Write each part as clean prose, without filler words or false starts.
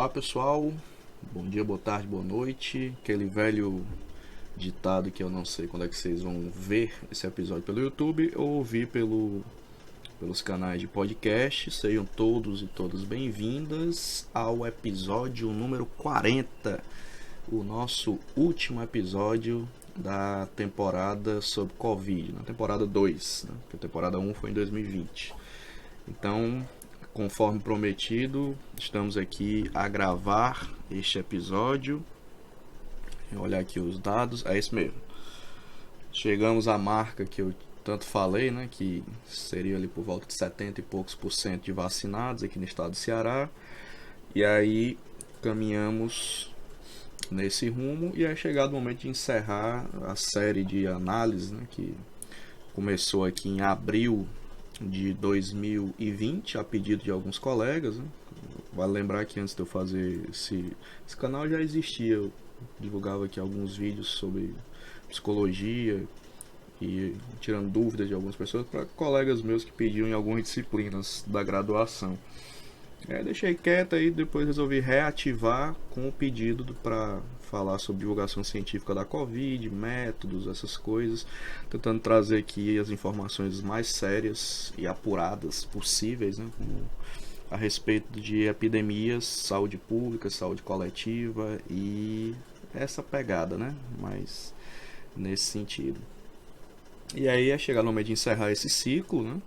Olá pessoal, bom dia, boa tarde, boa noite. Aquele velho ditado que eu não sei quando é que vocês vão ver esse episódio pelo YouTube ou ouvir pelos canais de podcast. Sejam todos e todas bem-vindas ao episódio número 40, o nosso último episódio da temporada sobre Covid, na temporada 2, né? Porque a temporada 1 foi em 2020. Então, conforme prometido, estamos aqui a gravar este episódio. Vou olhar aqui os dados, é isso mesmo. Chegamos à marca que eu tanto falei, né, que seria ali por volta de 70 e poucos por cento de vacinados aqui no estado do Ceará. E aí caminhamos nesse rumo e é chegado o momento de encerrar a série de análises, né, que começou aqui em abril de 2020 a pedido de alguns colegas, né? Vale lembrar que antes de eu fazer esse canal já existia, eu divulgava aqui alguns vídeos sobre psicologia e tirando dúvidas de algumas pessoas para colegas meus que pediam em algumas disciplinas da graduação. Deixei quieto aí, depois resolvi reativar com o pedido para falar sobre divulgação científica da Covid, métodos, essas coisas, tentando trazer aqui as informações mais sérias e apuradas possíveis, né, a respeito de epidemias, saúde pública, saúde coletiva e essa pegada, né, mas nesse sentido. E aí é chegar no momento de encerrar esse ciclo, né?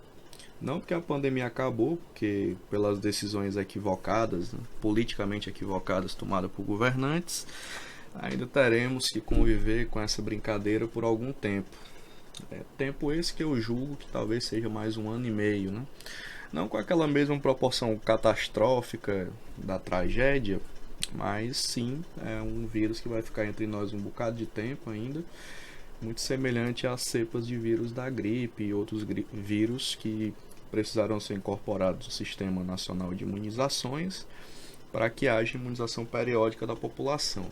Não porque a pandemia acabou, porque pelas decisões equivocadas, né, politicamente equivocadas tomadas por governantes, ainda teremos que conviver com essa brincadeira por algum tempo. Tempo esse que eu julgo que talvez seja mais um ano e meio, né? Não com aquela mesma proporção catastrófica da tragédia, mas sim é um vírus que vai ficar entre nós um bocado de tempo ainda, muito semelhante às cepas de vírus da gripe e outros vírus que precisaram ser incorporados no Sistema Nacional de Imunizações para que haja imunização periódica da população.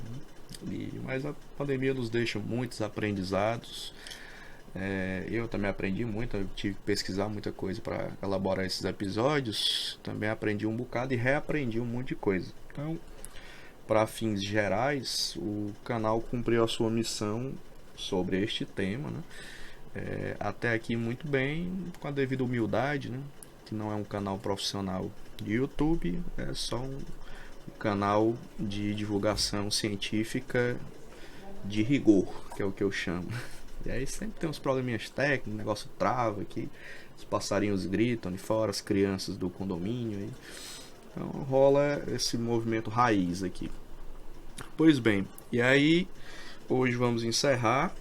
Mas a pandemia nos deixa muitos aprendizados. Eu também aprendi muito, eu tive que pesquisar muita coisa para elaborar esses episódios. Também aprendi um bocado e reaprendi um monte de coisa. Então, para fins gerais, o canal cumpriu a sua missão sobre este tema, né? Até aqui muito bem, com a devida humildade, né? Que não é um canal profissional de YouTube, é só um canal de divulgação científica de rigor, que é o que eu chamo. E aí sempre tem uns probleminhas técnicos, o negócio trava aqui, os passarinhos gritam ali fora, as crianças do condomínio. Aí. Então rola esse movimento raiz aqui. Pois bem, e aí hoje vamos encerrar.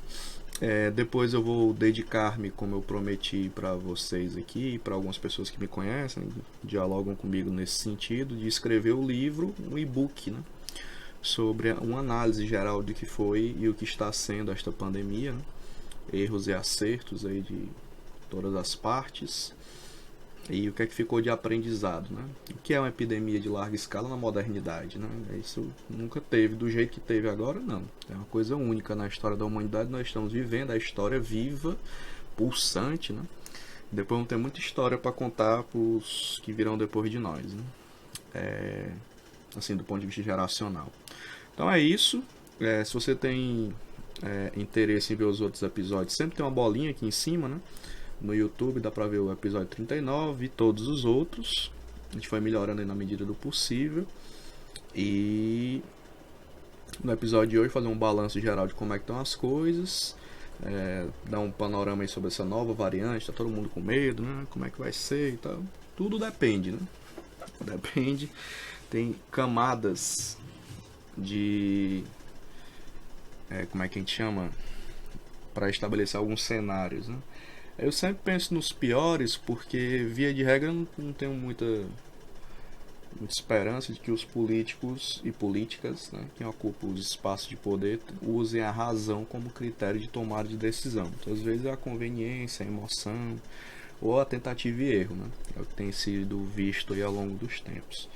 Depois eu vou dedicar-me, como eu prometi para vocês aqui, para algumas pessoas que me conhecem, dialogam comigo nesse sentido, de escrever o livro, um e-book, né, sobre uma análise geral do que foi e o que está sendo esta pandemia, né, erros e acertos aí de todas as partes, e o que é que ficou de aprendizado, né? O que é uma epidemia de larga escala na modernidade, né? Isso nunca teve do jeito que teve agora, não. É uma coisa única na história da humanidade. Nós estamos vivendo a história viva, pulsante, né? Depois vamos ter muita história para contar para os que virão depois de nós, né? Assim, do ponto de vista geracional. Então é isso. Se você tem interesse em ver os outros episódios, sempre tem uma bolinha aqui em cima, né? No YouTube dá pra ver o episódio 39 e todos os outros. A gente foi melhorando aí na medida do possível. E no episódio de hoje fazer um balanço geral de como é que estão as coisas. Dar um panorama aí sobre essa nova variante. Tá todo mundo com medo, né? Como é que vai ser e tal. Tudo depende, né? Depende. Tem camadas de... como é que a gente chama? Para estabelecer alguns cenários, né? Eu sempre penso nos piores porque, via de regra, não tenho muita esperança de que os políticos e políticas, né, que ocupam os espaços de poder, usem a razão como critério de tomada de decisão. Então, às vezes é a conveniência, a emoção ou a tentativa e erro, né? É o que tem sido visto aí ao longo dos tempos.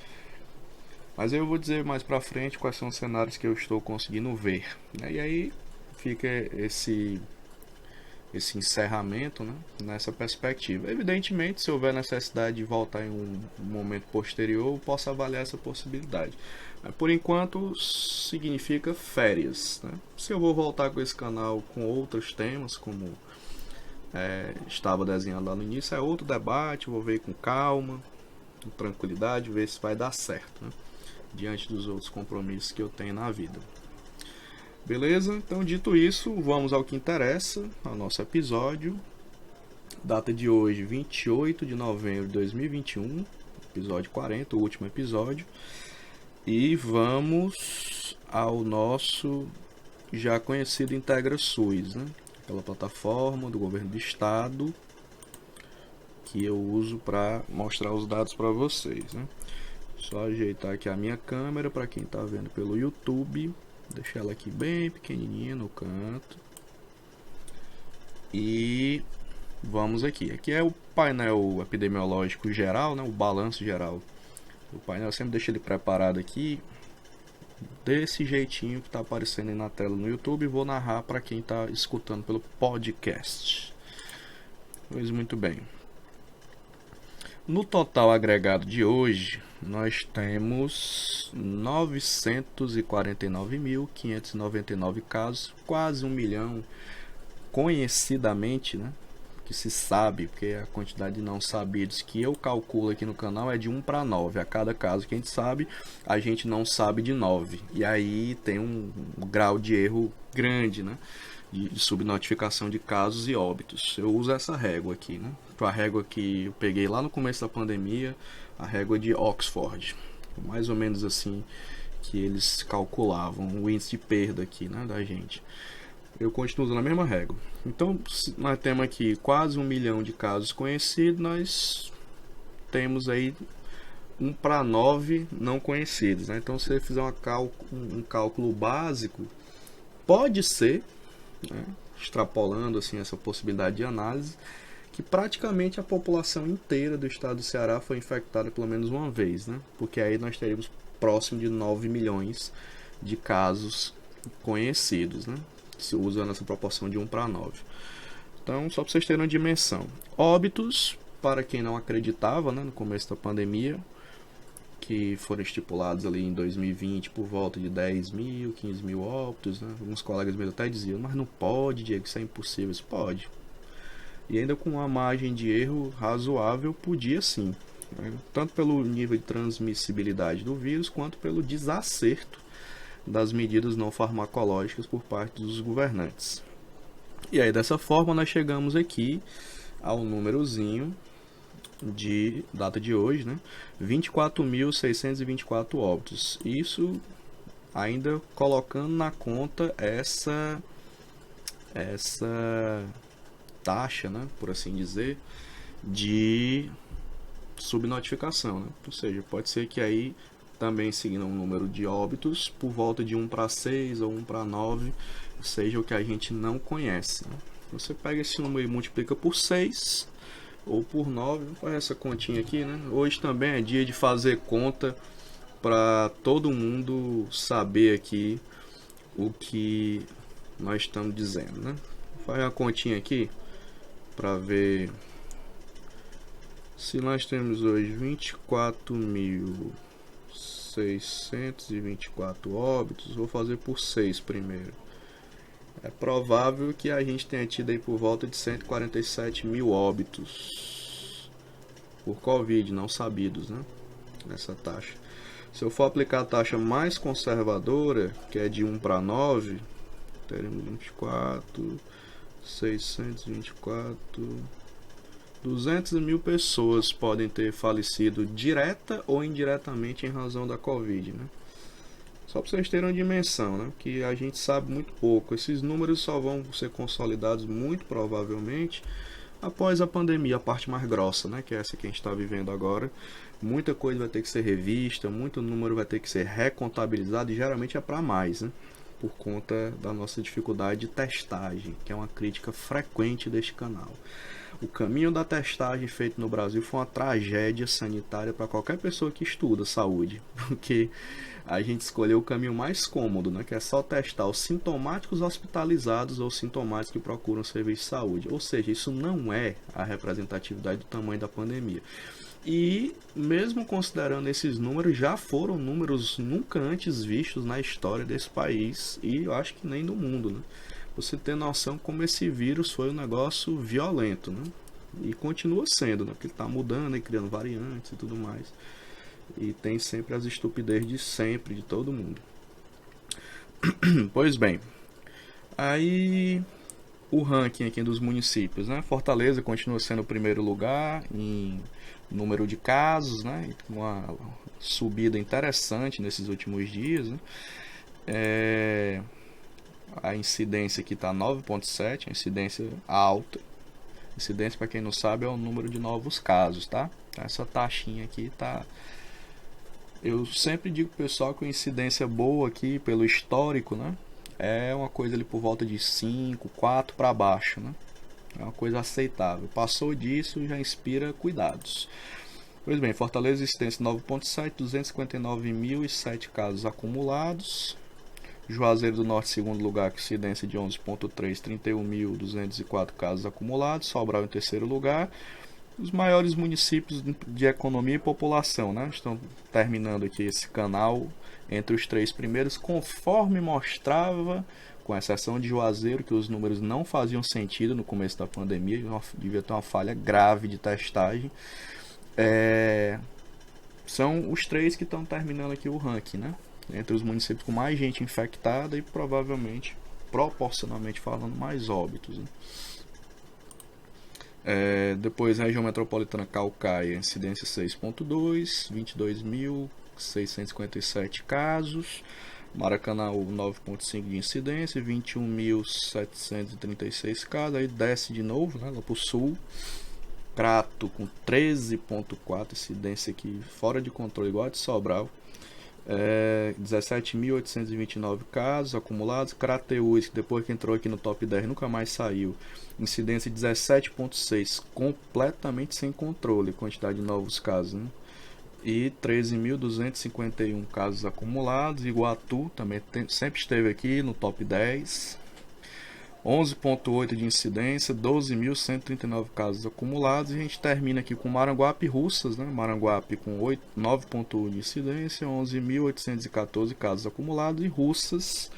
Mas eu vou dizer mais pra frente quais são os cenários que eu estou conseguindo ver, né? E aí fica esse encerramento, né, nessa perspectiva. Evidentemente, se houver necessidade de voltar em um momento posterior, eu posso avaliar essa possibilidade. Mas, por enquanto, significa férias, né? Se eu vou voltar com esse canal com outros temas, como estava desenhado lá no início, é outro debate, vou ver com calma, com tranquilidade, ver se vai dar certo, né, diante dos outros compromissos que eu tenho na vida. Beleza? Então, dito isso, vamos ao que interessa, ao nosso episódio. Data de hoje, 28 de novembro de 2021, episódio 40, o último episódio. E vamos ao nosso já conhecido IntegraSUS, né? Aquela plataforma do governo do estado que eu uso para mostrar os dados para vocês, né? Só ajeitar aqui a minha câmera para quem está vendo pelo YouTube. Deixar ela aqui bem pequenininha no canto. E vamos aqui. Aqui é o painel epidemiológico geral, né? O balanço geral. O painel eu sempre deixo ele preparado aqui desse jeitinho que está aparecendo aí na tela no YouTube. Vou narrar para quem está escutando pelo podcast. Pois muito bem. No total agregado de hoje, nós temos 949.599 casos, quase 1 milhão, conhecidamente, né? Que se sabe, porque a quantidade de não sabidos que eu calculo aqui no canal é de 1 para 9. A cada caso que a gente não sabe de 9. E aí tem um grau de erro grande, né? De subnotificação de casos e óbitos. Eu uso essa régua aqui, né? A régua que eu peguei lá no começo da pandemia, a régua de Oxford. Mais ou menos assim que eles calculavam o índice de perda aqui, né, da gente. Eu continuo usando a mesma régua. Então, nós temos aqui quase 1 milhão de casos conhecidos, nós temos aí 1 para 9 não conhecidos, né? Então, se você fizer um cálculo básico, pode ser, né, extrapolando assim essa possibilidade de análise, que praticamente a população inteira do estado do Ceará foi infectada pelo menos uma vez, né? Porque aí nós teríamos próximo de 9 milhões de casos conhecidos, né? Usando essa proporção de 1 para 9. Então, só para vocês terem uma dimensão. Óbitos, para quem não acreditava, né, no começo da pandemia, que foram estipulados ali em 2020 por volta de 10 mil, 15 mil óbitos, né? Alguns colegas meus até diziam, mas não pode, Diego, isso é impossível. Isso pode. E ainda com uma margem de erro razoável, podia sim, né? Tanto pelo nível de transmissibilidade do vírus, quanto pelo desacerto das medidas não farmacológicas por parte dos governantes. E aí dessa forma nós chegamos aqui ao númerozinho de data de hoje, né? 24.624 óbitos. Isso ainda colocando na conta essa taxa, né, por assim dizer, de subnotificação, né? Ou seja, pode ser que aí também seguindo um número de óbitos por volta de 1 para 6 ou 1 para 9, seja o que a gente não conhece, né? Você pega esse número e multiplica por 6 ou por 9, faz essa continha aqui, né? Hoje também é dia de fazer conta para todo mundo saber aqui o que nós estamos dizendo, né? Faz uma continha aqui para ver se nós temos hoje 24.624 óbitos. Vou fazer por 6 primeiro. É provável que a gente tenha tido aí por volta de 147 mil óbitos por Covid, não sabidos, né? Nessa taxa. Se eu for aplicar a taxa mais conservadora, que é de 1 para 9, teremos 200 mil pessoas podem ter falecido direta ou indiretamente em razão da Covid, né? Só para vocês terem uma dimensão, né? Que a gente sabe muito pouco. Esses números só vão ser consolidados muito provavelmente após a pandemia, a parte mais grossa, né? Que é essa que a gente está vivendo agora. Muita coisa vai ter que ser revista, muito número vai ter que ser recontabilizado e geralmente é para mais, né? Por conta da nossa dificuldade de testagem, que é uma crítica frequente deste canal. O caminho da testagem feito no Brasil foi uma tragédia sanitária para qualquer pessoa que estuda saúde, porque a gente escolheu o caminho mais cômodo, né, que é só testar os sintomáticos hospitalizados ou sintomáticos que procuram serviço de saúde. Ou seja, isso não é a representatividade do tamanho da pandemia. E mesmo considerando esses números, já foram números nunca antes vistos na história desse país e eu acho que nem do mundo, né? Você ter noção como esse vírus foi um negócio violento, né? E continua sendo, né? Porque ele está mudando e criando variantes e tudo mais. E tem sempre as estupidez de sempre, de todo mundo. Pois bem, aí o ranking aqui dos municípios, né? Fortaleza continua sendo o primeiro lugar em número de casos, né? Uma subida interessante nesses últimos dias, né? A incidência aqui está 9,7, a incidência alta. Incidência, para quem não sabe, é o número de novos casos, tá? Essa taxinha aqui tá... Eu sempre digo pro pessoal que a incidência boa aqui, pelo histórico, né? É uma coisa ali por volta de 5, 4 para baixo, né? É uma coisa aceitável. Passou disso, já inspira cuidados. Pois bem, Fortaleza, incidência 9,7, 259.007 casos acumulados. Juazeiro do Norte, segundo lugar, com incidência de 11,3, 31.204 casos acumulados. Sobral em terceiro lugar. Os maiores municípios de economia e população, né? Estão terminando aqui esse canal entre os 3 primeiros, conforme mostrava, com exceção de Juazeiro, que os números não faziam sentido no começo da pandemia, devia ter uma falha grave de testagem. São os 3 que estão terminando aqui o ranking, né? Entre os municípios com mais gente infectada e provavelmente, proporcionalmente falando, mais óbitos, né? Depois região metropolitana Caucaia, incidência 6,2, 22.657 casos. Maracanaú 9,5 de incidência, 21.736 casos. Aí desce de novo, né, lá para o sul. Crato com 13,4, incidência aqui fora de controle, igual a de Sobral. 17.829 casos acumulados. Crateús, que depois que entrou aqui no top 10 nunca mais saiu, incidência 17,6, completamente sem controle, quantidade de novos casos, né? E 13.251 casos acumulados. Iguatu também sempre esteve aqui no top 10, 11,8 de incidência, 12.139 casos acumulados. E a gente termina aqui com Maranguape e Russas, né? Maranguape com 9,1 de incidência, 11.814 casos acumulados. E Russas,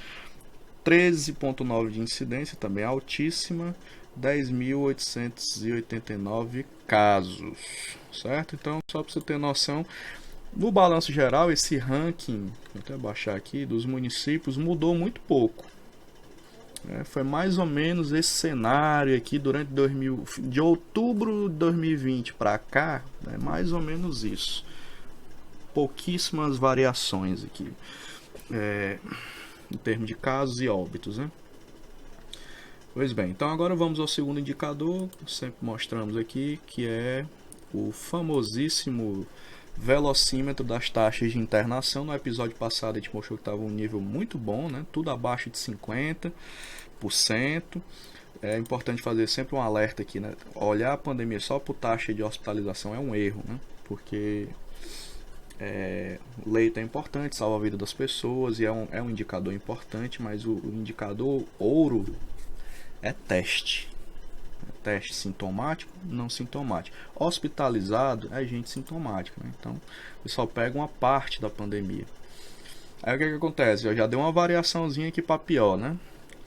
13,9 de incidência, também altíssima, 10.889 casos, certo? Então, só para você ter noção, no balanço geral, esse ranking, vou até baixar aqui, dos municípios mudou muito pouco. Foi mais ou menos esse cenário aqui durante de outubro de 2020 para cá, mais ou menos isso. Pouquíssimas variações aqui, em termos de casos e óbitos, né? Pois bem, então agora vamos ao segundo indicador, que sempre mostramos aqui, que é o famosíssimo velocímetro das taxas de internação. No episódio passado a gente mostrou que estava um nível muito bom, né? Tudo abaixo de 50%. É importante fazer sempre um alerta aqui, né? Olhar a pandemia só por taxa de hospitalização é um erro, né? Porque o leito é importante, salva a vida das pessoas e é um indicador importante, mas o indicador ouro é teste. Teste sintomático, não sintomático. Hospitalizado é gente sintomática, né? Então, eu só pego uma parte da pandemia. Aí o que acontece? Eu já dei uma variaçãozinha aqui para pior, né?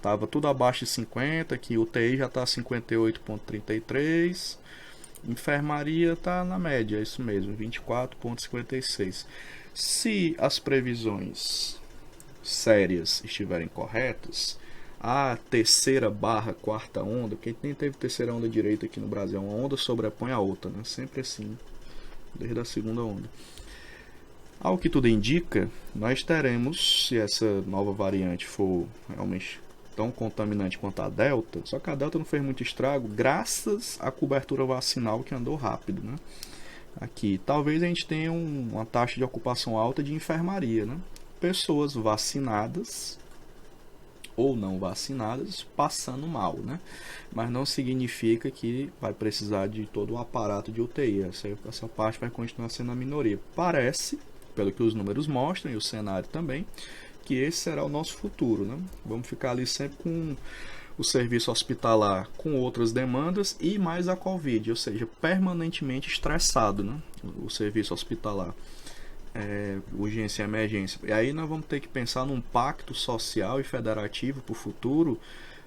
Tava tudo abaixo de 50, aqui o UTI já tá 58,33. Enfermaria tá na média, é isso mesmo, 24,56. Se as previsões sérias estiverem corretas, a terceira barra quarta onda, porque a gente nem teve terceira onda direito aqui no Brasil, uma onda sobrepõe a outra, né? Sempre assim, desde a segunda onda. Ao que tudo indica, nós teremos, se essa nova variante for realmente tão contaminante quanto a Delta, só que a Delta não fez muito estrago, graças à cobertura vacinal que andou rápido, né? Aqui, talvez a gente tenha uma taxa de ocupação alta de enfermaria, né? Pessoas vacinadas ou não vacinadas passando mal, né? Mas não significa que vai precisar de todo o aparato de UTI. Essa parte vai continuar sendo a minoria. Parece, pelo que os números mostram e o cenário também, que esse será o nosso futuro, né? Vamos ficar ali sempre com o serviço hospitalar com outras demandas e mais a Covid, ou seja, permanentemente estressado, né? O serviço hospitalar. Urgência e emergência. E aí nós vamos ter que pensar num pacto social e federativo para o futuro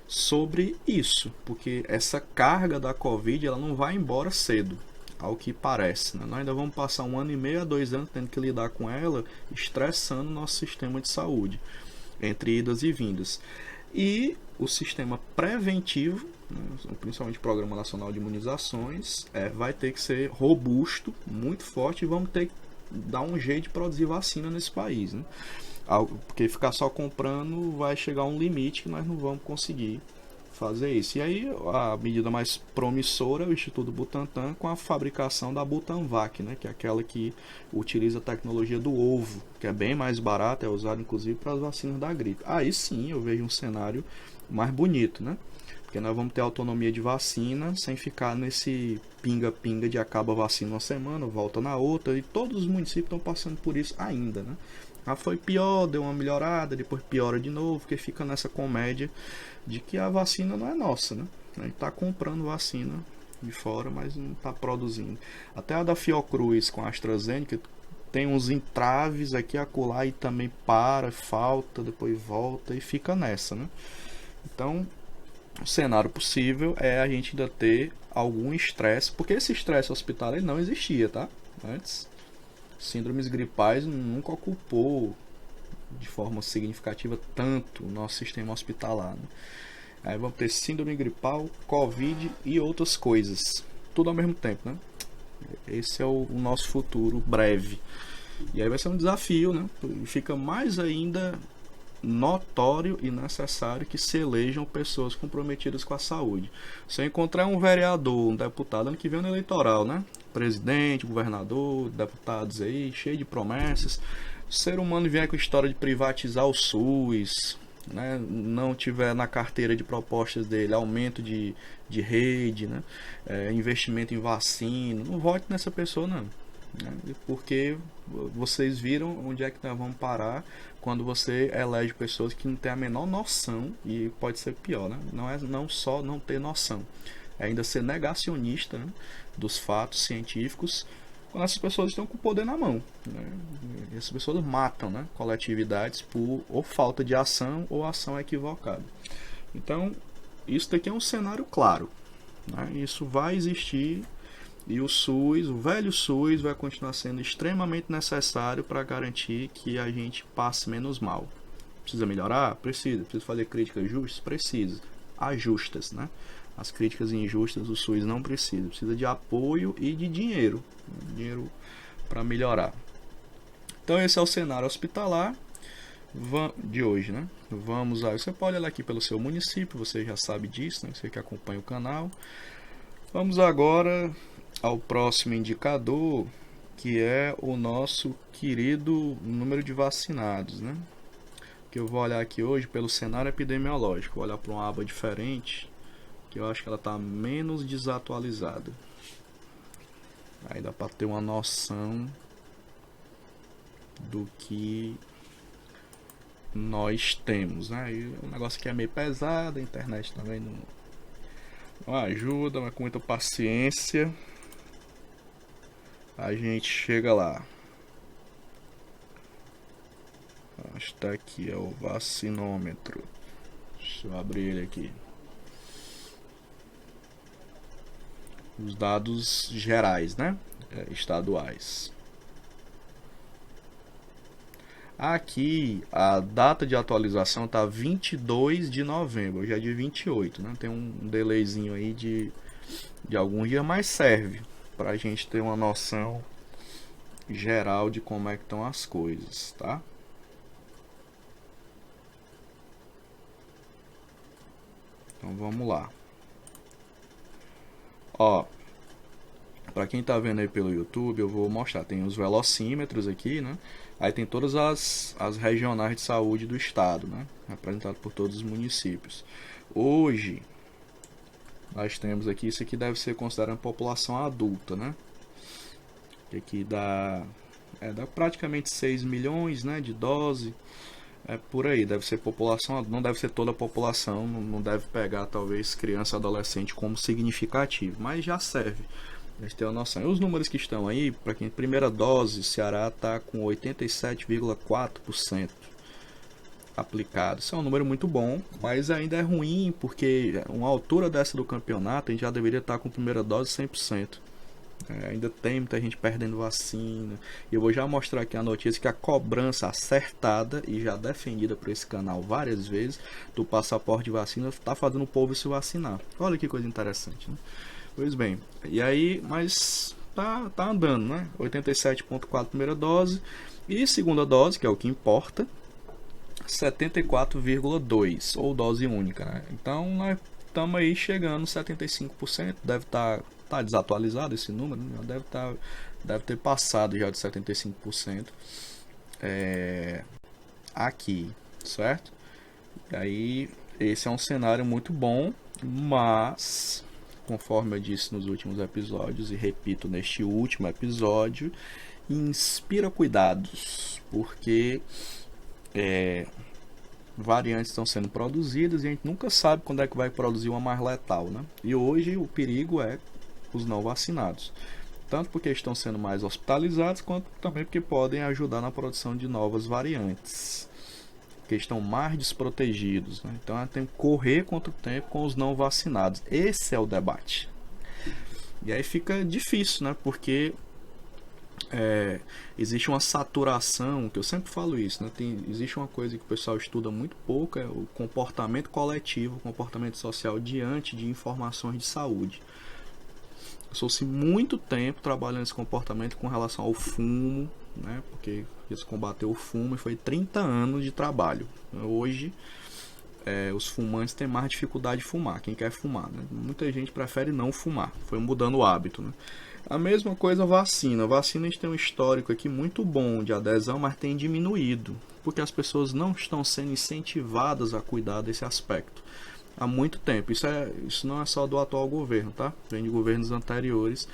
sobre isso, porque essa carga da Covid ela não vai embora cedo, ao que parece. Né? Nós ainda vamos passar 1 ano e meio a 2 anos tendo que lidar com ela, estressando o nosso sistema de saúde, entre idas e vindas. E o sistema preventivo, né, principalmente o Programa Nacional de Imunizações, vai ter que ser robusto, muito forte, e vamos ter que dar um jeito de produzir vacina nesse país. Né? Porque ficar só comprando vai chegar a um limite que nós não vamos conseguir fazer isso. E aí a medida mais promissora é o Instituto Butantan com a fabricação da Butanvac, né, que é aquela que utiliza a tecnologia do ovo, que é bem mais barata, é usada inclusive para as vacinas da gripe. Aí sim eu vejo um cenário mais bonito, né? Porque nós vamos ter autonomia de vacina sem ficar nesse pinga-pinga de acaba a vacina uma semana, volta na outra, e todos os municípios estão passando por isso ainda, né? Ah, foi pior, deu uma melhorada, depois piora de novo, porque fica nessa comédia de que a vacina não é nossa, né? A gente está comprando vacina de fora, mas não está produzindo. Até a da Fiocruz com a AstraZeneca tem uns entraves aqui a acolá e também para, falta, depois volta e fica nessa, né? Então, o cenário possível é a gente ainda ter algum estresse, porque esse estresse hospitalar não existia, tá? Antes, síndromes gripais nunca ocupou de forma significativa tanto o nosso sistema hospitalar. Né? Aí vamos ter síndrome gripal, Covid e outras coisas. Tudo ao mesmo tempo, né? Esse é o nosso futuro breve. E aí vai ser um desafio, né? Fica mais ainda notório e necessário que se elejam pessoas comprometidas com a saúde. Se eu encontrar um vereador, um deputado, ano que vem no eleitoral, né? Presidente, governador, deputados aí, cheio de promessas. O ser humano vier com a história de privatizar o SUS, né? Não tiver na carteira de propostas dele aumento de rede, né? Investimento em vacina, não vote nessa pessoa não. Né? Porque vocês viram onde é que nós vamos parar quando você elege pessoas que não têm a menor noção, e pode ser pior, né? Não só não ter noção, é ainda ser negacionista, né, dos fatos científicos, quando essas pessoas estão com o poder na mão. Né? E essas pessoas matam, né, coletividades por ou falta de ação ou ação equivocada. Então, isso daqui é um cenário claro. Né? Isso vai existir. E o SUS, o velho SUS, vai continuar sendo extremamente necessário para garantir que a gente passe menos mal. Precisa melhorar? Precisa. Precisa fazer críticas justas? Precisa. Ajustas, né? As críticas injustas o SUS não precisa. Precisa de apoio e de dinheiro. Dinheiro para melhorar. Então esse é o cenário hospitalar de hoje, né? Vamos lá. Você pode olhar aqui pelo seu município, você já sabe disso, né? Você que acompanha o canal. Vamos agora ao próximo indicador, que é o nosso querido número de vacinados, né? Que eu vou olhar aqui hoje pelo cenário epidemiológico, vou olhar para uma aba diferente, que eu acho que ela está menos desatualizada. Aí dá para ter uma noção do que nós temos, né? E o negócio aqui é meio pesado, a internet também não ajuda, mas com muita paciência a gente chega lá. Está aqui, é o vacinômetro. Deixa eu abrir ele aqui. Os dados gerais, né? Estaduais. Aqui a data de atualização está 22 de novembro, hoje é de 28, né? Tem um delayzinho aí de alguns dias, mas serve para a gente ter uma noção geral de como é que estão as coisas, tá? Então vamos lá. Ó, Para quem tá vendo aí pelo YouTube, eu vou mostrar. Tem os velocímetros aqui, né? Aí tem todas as regionais de saúde do estado, né? Representado por todos os municípios. Hoje, nós temos aqui, isso aqui deve ser considerado população adulta, né? Que aqui dá praticamente 6 milhões, né, de dose. É por aí, deve ser população, não deve ser toda a população, não deve pegar talvez criança e adolescente como significativo, mas já serve. A gente tem uma noção. E os números que estão aí, para quem primeira dose, Ceará está com 87,4% aplicado. Isso é um número muito bom, mas ainda é ruim porque uma altura dessa do campeonato a gente já deveria estar com primeira dose 100%. Ainda tem muita gente perdendo vacina. E eu vou já mostrar aqui a notícia que a cobrança acertada e já defendida por esse canal várias vezes do passaporte de vacina está fazendo o povo se vacinar. Olha que coisa interessante, né? Pois bem, e aí, mas tá andando, né? 87,4 primeira dose e segunda dose, que é o que importa, 74,2 ou dose única, né? Então nós estamos aí chegando 75%, deve tá desatualizado esse número, né? Deve ter passado já de 75% aqui, certo? E aí esse é um cenário muito bom, mas conforme eu disse nos últimos episódios e repito neste último episódio, inspira cuidados, porque variantes estão sendo produzidas e a gente nunca sabe quando é que vai produzir uma mais letal, né? E hoje o perigo é os não vacinados, tanto porque estão sendo mais hospitalizados, quanto também porque podem ajudar na produção de novas variantes, que estão mais desprotegidos, né? Então tem que correr contra o tempo com os não vacinados. Esse é o debate. E aí fica difícil, né? Porque existe uma saturação, que eu sempre falo isso, né? Existe uma coisa que o pessoal estuda muito pouco, é o comportamento coletivo, o comportamento social diante de informações de saúde. Passou-se muito tempo trabalhando esse comportamento com relação ao fumo, né? Porque eles combateram o fumo e foi 30 anos de trabalho. Hoje, os fumantes têm mais dificuldade de fumar, quem quer fumar, né? Muita gente prefere não fumar, foi mudando o hábito, né? A mesma coisa a vacina. A vacina a gente tem um histórico aqui muito bom de adesão, mas tem diminuído, porque as pessoas não estão sendo incentivadas a cuidar desse aspecto há muito tempo. Isso não é só do atual governo, tá? Vem de governos anteriores.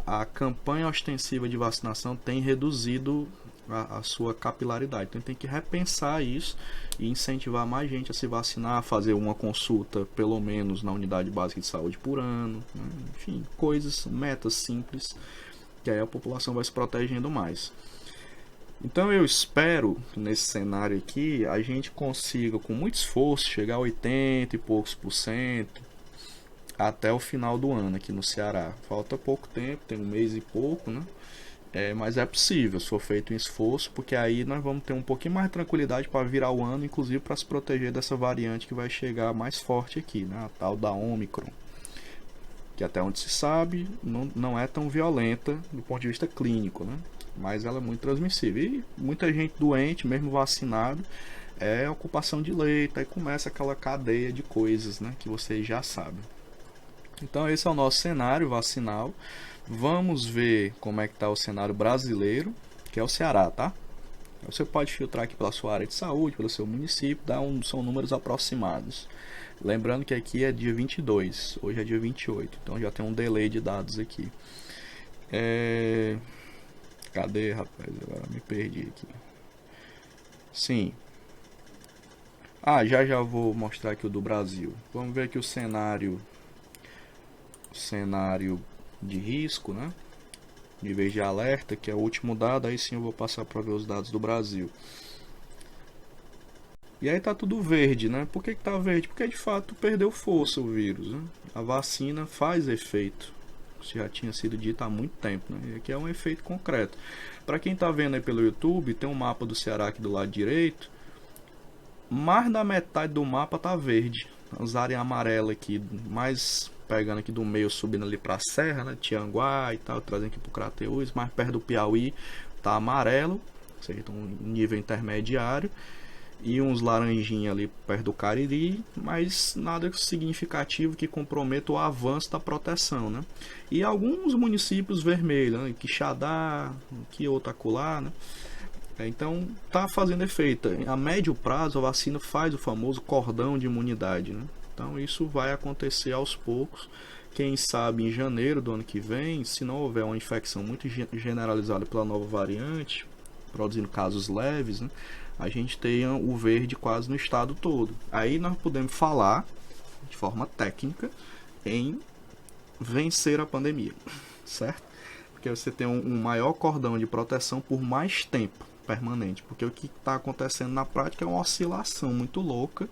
A campanha ostensiva de vacinação tem reduzido a sua capilaridade. Então tem que repensar isso e incentivar mais gente a se vacinar, a fazer uma consulta pelo menos na unidade básica de saúde por ano, né? Enfim, metas simples, que aí a população vai se protegendo mais. Então eu espero que nesse cenário aqui a gente consiga com muito esforço chegar a 80 e poucos por cento até o final do ano aqui no Ceará. Falta pouco tempo, tem um mês e pouco, né? Mas é possível, se for feito um esforço, porque aí nós vamos ter um pouquinho mais de tranquilidade para virar o ano, inclusive para se proteger dessa variante que vai chegar mais forte aqui, né? A tal da Omicron, que até onde se sabe não é tão violenta do ponto de vista clínico, né? Mas ela é muito transmissível. E muita gente doente, mesmo vacinado, ocupação de leito, aí começa aquela cadeia de coisas, né, que vocês já sabem. Então esse é o nosso cenário vacinal. Vamos ver como é que está o cenário brasileiro, que é o Ceará, tá? Você pode filtrar aqui pela sua área de saúde, pelo seu município, são números aproximados. Lembrando que aqui é dia 22, hoje é dia 28, então já tem um delay de dados aqui. Cadê, rapaz? Agora me perdi aqui. Sim. Já vou mostrar aqui o do Brasil. Vamos ver aqui o cenário de risco, né? Níveis de alerta, que é o último dado. Aí sim eu vou passar para ver os dados do Brasil. E aí tá tudo verde, né? Por que tá verde? Porque de fato perdeu força o vírus, né? A vacina faz efeito. Isso já tinha sido dito há muito tempo, né? E aqui é um efeito concreto. Para quem está vendo aí pelo YouTube, tem um mapa do Ceará aqui do lado direito. Mais da metade do mapa tá verde. As áreas amarelas aqui, mais pegando aqui do meio, subindo ali para a serra, né? Tianguá e tal, trazendo aqui para o Crateús, mais perto do Piauí tá amarelo, ou seja, tá um nível intermediário. e uns laranjinha ali perto do Cariri, mas nada significativo que comprometa o avanço da proteção, né? E alguns municípios vermelhos, né? Quixadá, que outro acolá, né? Então tá fazendo efeito. A médio prazo a vacina faz o famoso cordão de imunidade, né? Então isso vai acontecer aos poucos. Quem sabe em janeiro do ano que vem, se não houver uma infecção muito generalizada pela nova variante, produzindo casos leves, né? A gente tenha o verde quase no estado todo. Aí nós podemos falar de forma técnica em vencer a pandemia, certo? Porque você tem um maior cordão de proteção por mais tempo permanente, porque o que está acontecendo na prática é uma oscilação muito louca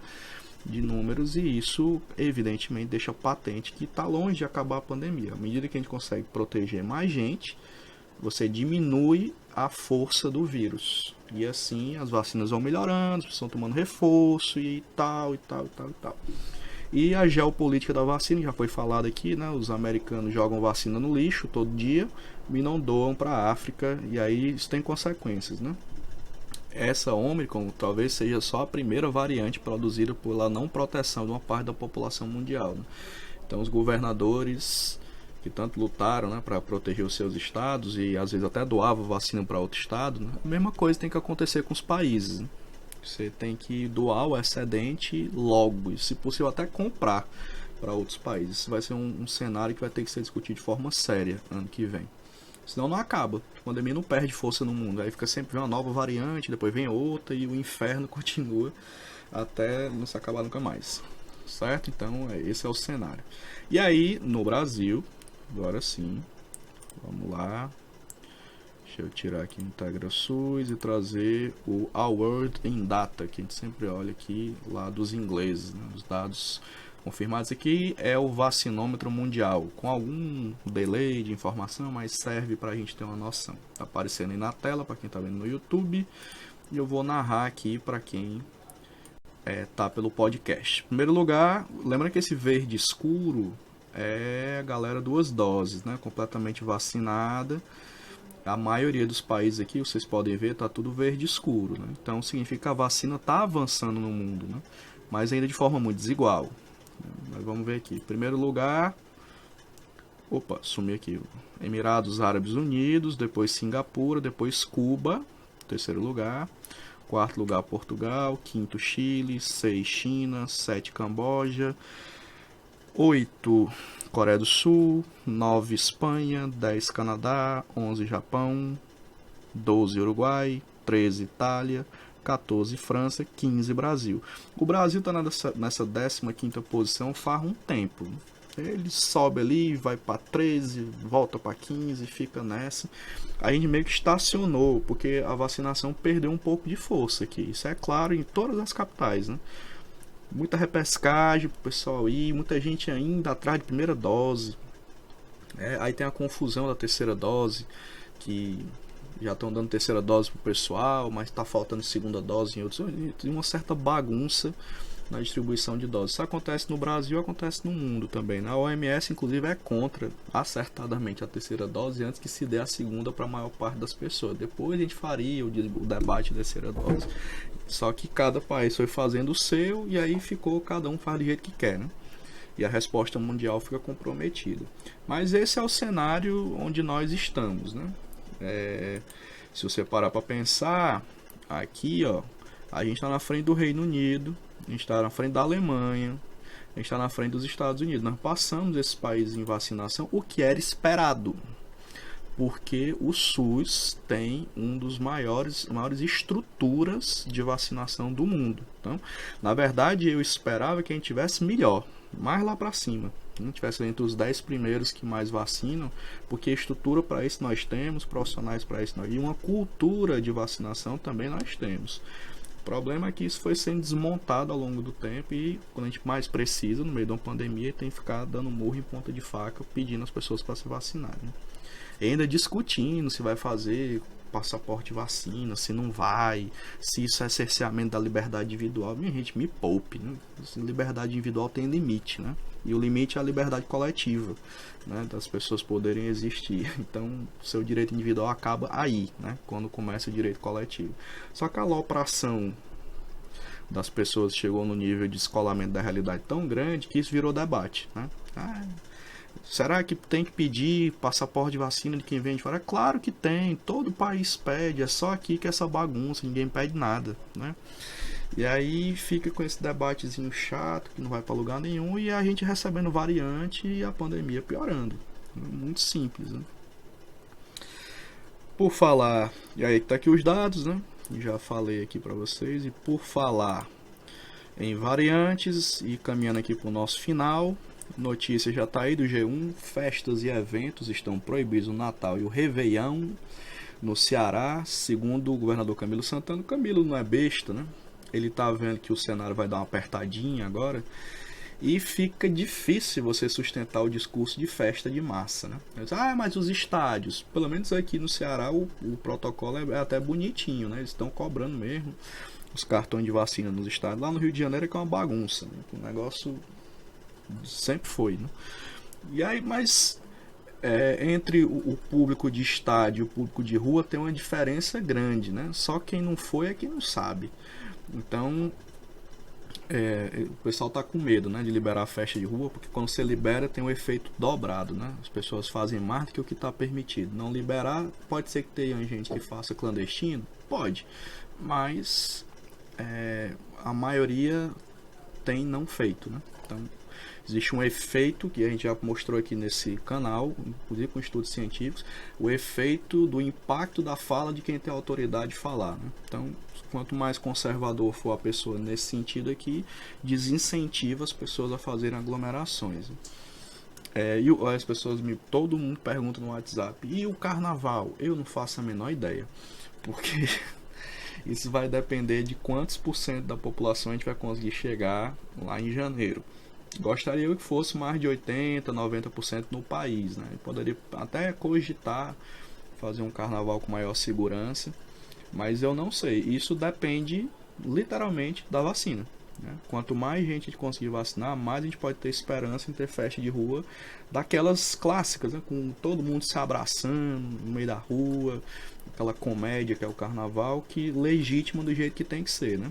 de números, e isso evidentemente deixa patente que está longe de acabar a pandemia. À medida que a gente consegue proteger mais gente, você diminui a força do vírus, e assim as vacinas vão melhorando, as pessoas vão tomando reforço e tal, e tal, e tal, e tal. E a geopolítica da vacina, já foi falado aqui, né? Os americanos jogam vacina no lixo todo dia e não doam para a África, e aí isso tem consequências, né? Essa Omicron talvez seja só a primeira variante produzida pela não proteção de uma parte da população mundial, né? Então os governadores que tanto lutaram, né, para proteger os seus estados e às vezes até doavam vacina para outro estado, né? A mesma coisa tem que acontecer com os países, né? Você tem que doar o excedente logo, e se possível até comprar para outros países. Isso vai ser um cenário que vai ter que ser discutido de forma séria ano que vem. Senão não acaba. A pandemia não perde força no mundo. Aí fica sempre uma nova variante, depois vem outra e o inferno continua até não se acabar nunca mais. Certo? Então esse é o cenário. E aí no Brasil, agora sim, vamos lá. Deixa eu tirar aqui o IntegraSUS e trazer o Our World in Data, que a gente sempre olha aqui lá dos ingleses, né? Os dados confirmados aqui é o vacinômetro mundial, com algum delay de informação, mas serve para a gente ter uma noção. Está aparecendo aí na tela para quem está vendo no YouTube, e eu vou narrar aqui para quem tá pelo podcast. Em primeiro lugar, lembra que esse verde escuro é a galera 2 doses, né? Completamente vacinada. A maioria dos países aqui, vocês podem ver, tá tudo verde escuro, né? Então significa que a vacina tá avançando no mundo, né? Mas ainda de forma muito desigual. Mas vamos ver aqui. Em primeiro lugar, sumi aqui. Emirados Árabes Unidos, depois Singapura, depois Cuba, terceiro lugar. Quarto lugar, Portugal. Quinto, Chile. 6, China. 7, Camboja. 8, Coreia do Sul. 9, Espanha. 10, Canadá. 11, Japão. 12, Uruguai. 13, Itália. 14, França. 15, Brasil. O Brasil está nessa 15ª posição faz um tempo. Ele sobe ali, vai para 13, volta para 15, fica nessa. A gente meio que estacionou, porque a vacinação perdeu um pouco de força aqui. Isso é claro em todas as capitais, né? Muita repescagem pro pessoal ir, muita gente ainda atrás de primeira dose. Aí tem a confusão da terceira dose, que já estão dando terceira dose pro pessoal, mas está faltando segunda dose em outros. Tem uma certa bagunça na distribuição de doses. Isso acontece no Brasil, acontece no mundo também. A OMS, inclusive, é contra acertadamente a terceira dose antes que se dê a segunda para a maior parte das pessoas. Depois a gente faria o debate da terceira dose. Só que cada país foi fazendo o seu, e aí ficou, cada um faz do jeito que quer, né? E a resposta mundial fica comprometida. Mas esse é o cenário onde nós estamos, né? Se você parar para pensar, aqui, a gente está na frente do Reino Unido, a gente está na frente da Alemanha, a gente está na frente dos Estados Unidos. Nós passamos esses países em vacinação, o que era esperado, porque o SUS tem um dos maiores estruturas de vacinação do mundo. Então, na verdade, eu esperava que a gente tivesse melhor, mais lá para cima. Não tivesse entre os 10 primeiros que mais vacinam, porque estrutura para isso nós temos, profissionais para isso nós temos, e uma cultura de vacinação também nós temos. O problema é que isso foi sendo desmontado ao longo do tempo, e quando a gente mais precisa, no meio de uma pandemia, tem que ficar dando murro em ponta de faca, pedindo as pessoas para se vacinarem, né? E ainda discutindo se vai fazer passaporte de vacina, se não vai, se isso é cerceamento da liberdade individual. Minha gente, me poupe, né? Liberdade individual tem limite, né? E o limite é a liberdade coletiva, né? Das pessoas poderem existir. Então, seu direito individual acaba aí, né? Quando começa o direito coletivo. Só que a alopração das pessoas chegou no nível de descolamento da realidade tão grande que isso virou debate, né? Será que tem que pedir passaporte de vacina de quem vem de fora? Claro que tem, todo país pede, é só aqui que é essa bagunça, ninguém pede nada, né? E aí fica com esse debatezinho chato, que não vai para lugar nenhum, e a gente recebendo variante e a pandemia piorando. Muito simples, né? Por falar, e aí tá aqui os dados, né? Já falei aqui para vocês, e por falar em variantes, e caminhando aqui para o nosso final, notícia já tá aí do G1, festas e eventos estão proibidos no Natal e o Réveillon no Ceará, segundo o governador Camilo Santana. O Camilo não é besta, né? Ele tá vendo que o cenário vai dar uma apertadinha agora e fica difícil você sustentar o discurso de festa de massa, né? Mas os estádios, pelo menos aqui no Ceará o protocolo é até bonitinho, né? Eles estão cobrando mesmo os cartões de vacina nos estádios. Lá no Rio de Janeiro é que é uma bagunça, né? O negócio sempre foi, né? E aí, mas entre o público de estádio e o público de rua tem uma diferença grande, né? Só quem não foi é quem não sabe. Então, o pessoal está com medo, né, de liberar a festa de rua, porque quando você libera tem um efeito dobrado, né? As pessoas fazem mais do que o que está permitido. Não liberar, pode ser que tenha gente que faça clandestino? Pode, mas a maioria tem não feito, né? Então, existe um efeito que a gente já mostrou aqui nesse canal, inclusive com estudos científicos, o efeito do impacto da fala de quem tem autoridade de falar, né? Então, quanto mais conservador for a pessoa nesse sentido aqui, desincentiva as pessoas a fazerem aglomerações. E as pessoas todo mundo pergunta no WhatsApp, e o carnaval? Eu não faço a menor ideia, porque isso vai depender de quantos por cento da população a gente vai conseguir chegar lá em janeiro. Gostaria que fosse mais de 80%, 90% no país, né? Poderia até cogitar fazer um carnaval com maior segurança, mas eu não sei. Isso depende literalmente da vacina, né? Quanto mais gente a gente conseguir vacinar, mais a gente pode ter esperança em ter festa de rua daquelas clássicas, né? Com todo mundo se abraçando no meio da rua, aquela comédia que é o carnaval, que legítimo do jeito que tem que ser, né?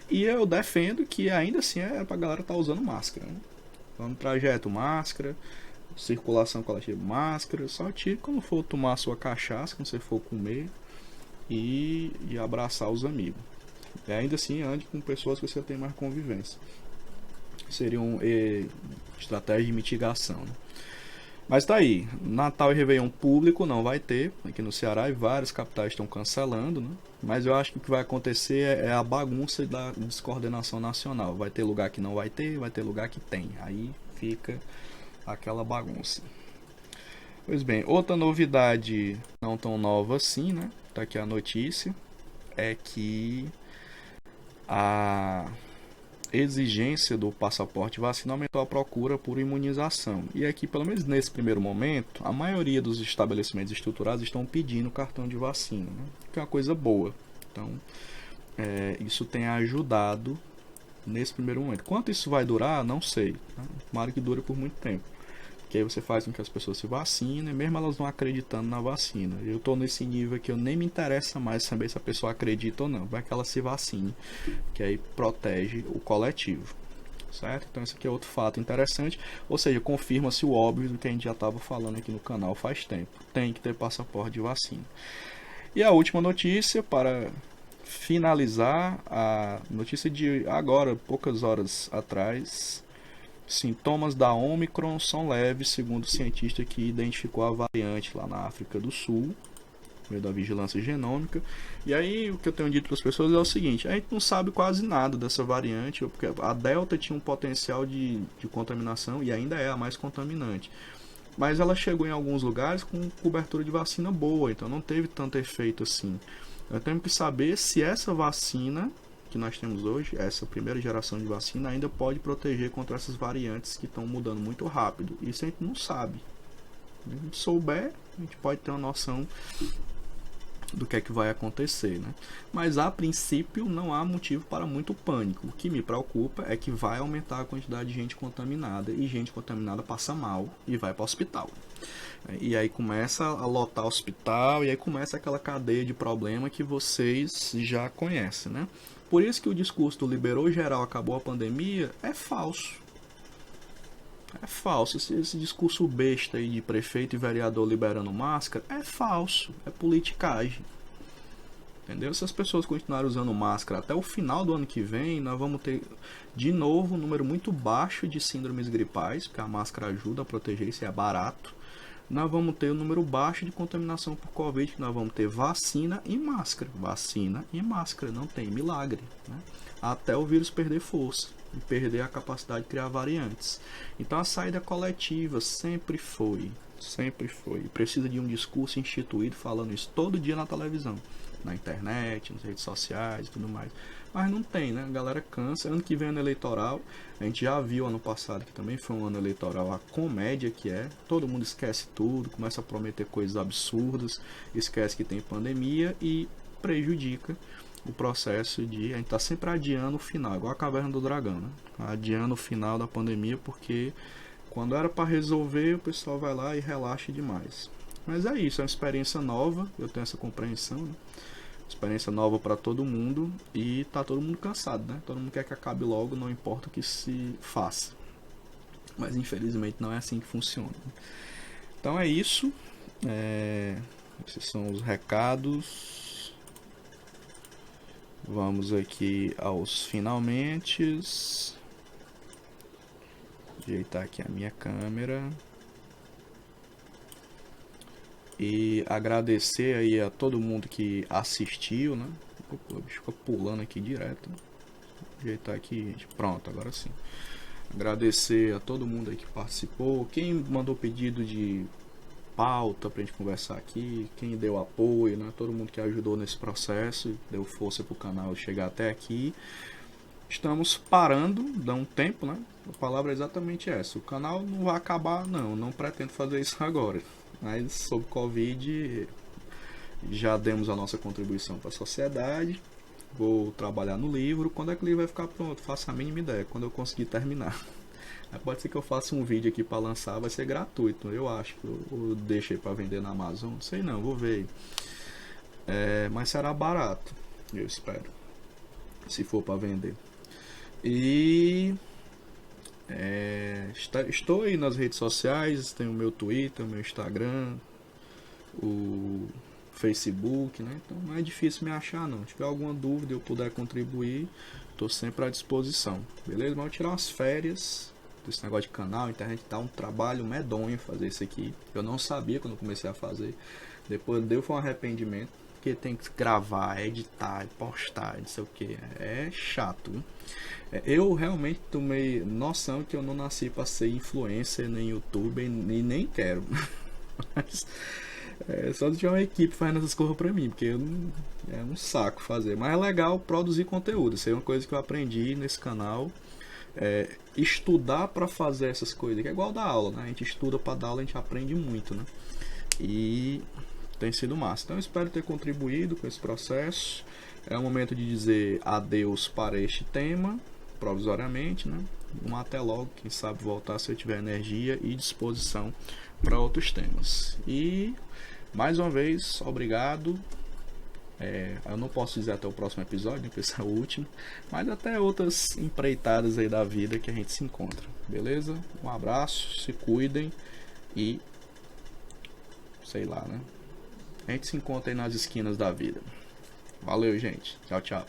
E eu defendo que ainda assim é pra galera estar usando máscara, né? Então, no trajeto, máscara, circulação coletiva, máscara, só tire quando for tomar a sua cachaça, quando você for comer e abraçar os amigos. E ainda assim ande com pessoas que você tem mais convivência. Seria uma estratégia de mitigação, né? Mas tá aí, Natal e Réveillon público não vai ter aqui no Ceará, e várias capitais estão cancelando, né? Mas eu acho que o que vai acontecer é a bagunça da descoordenação nacional. Vai ter lugar que não vai ter lugar que tem. Aí fica aquela bagunça. Pois bem, outra novidade não tão nova assim, né? Tá aqui a notícia, é que a exigência do passaporte vacina aumentou a procura por imunização. E aqui, pelo menos nesse primeiro momento, a maioria dos estabelecimentos estruturados estão pedindo cartão de vacina, né? Que é uma coisa boa. Então, isso tem ajudado nesse primeiro momento. Quanto isso vai durar, não sei, né? Tomara que dure por muito tempo. Que aí você faz com que as pessoas se vacinem, mesmo elas não acreditando na vacina. Eu estou nesse nível que eu nem me interessa mais saber se a pessoa acredita ou não. Vai que ela se vacine, que aí protege o coletivo, certo? Então esse aqui é outro fato interessante, ou seja, confirma-se o óbvio do que a gente já estava falando aqui no canal faz tempo. Tem que ter passaporte de vacina. E a última notícia, para finalizar, a notícia de agora, poucas horas atrás: sintomas da Omicron são leves, segundo o cientista que identificou a variante lá na África do Sul, meio da vigilância genômica. E aí o que eu tenho dito para as pessoas é o seguinte: a gente não sabe quase nada dessa variante, porque a Delta tinha um potencial de contaminação e ainda é a mais contaminante. Mas ela chegou em alguns lugares com cobertura de vacina boa, então não teve tanto efeito assim. Nós temos que saber se essa vacina que nós temos hoje, essa primeira geração de vacina, ainda pode proteger contra essas variantes que estão mudando muito rápido. Isso a gente não sabe. Se a gente souber, a gente pode ter uma noção do que é que vai acontecer, né? Mas a princípio não há motivo para muito pânico. O que me preocupa é que vai aumentar a quantidade de gente contaminada, e gente contaminada passa mal e vai para o hospital. E aí começa a lotar o hospital, e aí começa aquela cadeia de problema que vocês já conhecem, né? Por isso que o discurso do liberou geral, acabou a pandemia, é falso. É falso. Esse discurso besta aí de prefeito e vereador liberando máscara é falso. É politicagem. Entendeu? Se as pessoas continuarem usando máscara até o final do ano que vem, nós vamos ter de novo um número muito baixo de síndromes gripais, porque a máscara ajuda a proteger, isso é barato. Nós vamos ter um número baixo de contaminação por Covid, que nós vamos ter vacina e máscara. Vacina e máscara, não tem milagre, né? Até o vírus perder força e perder a capacidade de criar variantes. Então a saída coletiva sempre foi. Precisa de um discurso instituído falando isso todo dia na televisão, na internet, nas redes sociais e tudo mais. Mas não tem, né? A galera cansa. Ano que vem é ano eleitoral. A gente já viu ano passado que também foi um ano eleitoral, a comédia que é. Todo mundo esquece tudo, começa a prometer coisas absurdas, esquece que tem pandemia e prejudica o processo de... A gente tá sempre adiando o final, igual a Caverna do Dragão, né? Adiando o final da pandemia porque quando era para resolver, o pessoal vai lá e relaxa demais. Mas é isso, é uma experiência nova, eu tenho essa compreensão, né? Experiência nova para todo mundo e tá todo mundo cansado, né? Todo mundo quer que acabe logo, não importa o que se faça. Mas infelizmente não é assim que funciona. Então é isso. Esses são os recados. Vamos aqui aos finalmente. Ajeitar aqui a minha câmera. E agradecer aí a todo mundo que assistiu, né? O bicho ficou pulando aqui direto. Ajeitar aqui, gente. Pronto, agora sim. Agradecer a todo mundo aí que participou. Quem mandou pedido de pauta pra gente conversar aqui. Quem deu apoio, né? Todo mundo que ajudou nesse processo. Deu força pro canal chegar até aqui. Estamos parando, dá um tempo, né? A palavra é exatamente essa. O canal não vai acabar, não. Não pretendo fazer isso agora. Mas sobre Covid já demos a nossa contribuição para a sociedade. Vou trabalhar no livro. Quando é que o livro vai ficar pronto? Faço a mínima ideia. Quando eu conseguir terminar. Aí pode ser que eu faça um vídeo aqui para lançar. Vai ser gratuito. Eu acho que eu deixei para vender na Amazon. Não sei não, vou ver. Mas será barato. Eu espero. Se for para vender. E... estou aí nas redes sociais, tem o meu Twitter, o meu Instagram, o Facebook, né? Então não é difícil me achar não. Se tiver alguma dúvida eu puder contribuir, estou sempre à disposição, beleza? Mas eu vou tirar umas férias desse negócio de canal, internet, tá um trabalho medonho fazer isso aqui. Eu não sabia quando comecei a fazer, depois foi um arrependimento, porque tem que gravar, editar, postar, não sei o que, é chato, viu? Eu realmente tomei noção que eu não nasci para ser influencer, nem youtuber, e nem quero. Mas só de ter uma equipe fazendo essas coisas pra mim, porque é um saco fazer. Mas é legal produzir conteúdo, isso é uma coisa que eu aprendi nesse canal. Estudar para fazer essas coisas, que é igual dar aula, né? A gente estuda para dar aula, a gente aprende muito, né? E tem sido massa. Então eu espero ter contribuído com esse processo. É o momento de dizer adeus para este tema, provisoriamente, né? Um até logo, quem sabe voltar se eu tiver energia e disposição para outros temas. E mais uma vez, obrigado. Eu não posso dizer até o próximo episódio, porque esse é o último, mas até outras empreitadas aí da vida que a gente se encontra, beleza? Um abraço, se cuidem e sei lá, né? A gente se encontra aí nas esquinas da vida. Valeu, gente. Tchau, tchau.